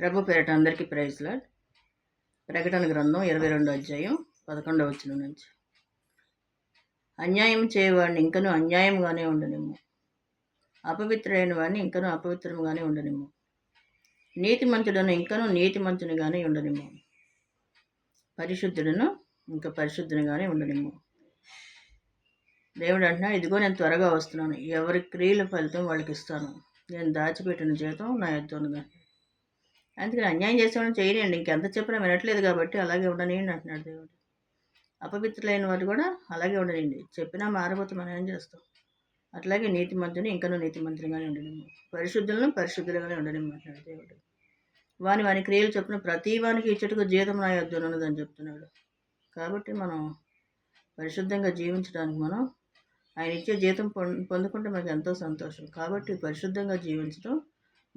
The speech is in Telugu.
ప్రభు పేరట అందరికీ ప్రైజ్ లార్డ్. ప్రకటన గ్రంథం 22 అధ్యాయం 11వ వచనం నుంచి. అన్యాయం చేయవాడిని ఇంకనూ అన్యాయంగానే ఉండనిమ్ము, అపవిత్రుడైన వాడిని ఇంకనూ అపవిత్రముగానే ఉండనిమ్ము, నీతిమంతుడను ఇంకనూ నీతిమంతునిగానే ఉండనిమ్ము, పరిశుద్ధుడను ఇంకా పరిశుద్ధునిగానే ఉండనిమ్ము. దేవుడు అంటున్నాడు, ఇదిగో నేను త్వరగా వస్తున్నాను, ఎవరి క్రియల ఫలితం వాళ్ళకి ఇస్తాను, నేను దాచిపెట్టిన జీతం నా యొద్ద ఉన్నది. అందుకని అన్యాయం చేసేవాడిని చేయనియండి, ఇంకెంత చెప్పినా వినట్లేదు కాబట్టి అలాగే ఉండనియండి అంటున్నాడు దేవుడు. అపవిత్రులైన వారు కూడా అలాగే ఉండనియండి, చెప్పినా మారబోతే మనం ఏం చేస్తాం. అట్లాగే నీతిమంతుని ఇంకనూ నీతిమంతునిగానే ఉండనిమ్ము, పరిశుద్ధులను పరిశుద్ధులుగానే ఉండనిమ్ము అంటున్నాడు దేవుడు. వాని క్రియలు చొప్పున ప్రతి వానికి ఇచ్చటకు జీతం నా యొద్ద ఉన్నదని చెప్తున్నాడు. కాబట్టి మనం పరిశుద్ధంగా జీవించడానికి మనం ఆయన ఇచ్చే జీతం పొందుకుంటే మనకు ఎంతో సంతోషం. కాబట్టి పరిశుద్ధంగా జీవించడం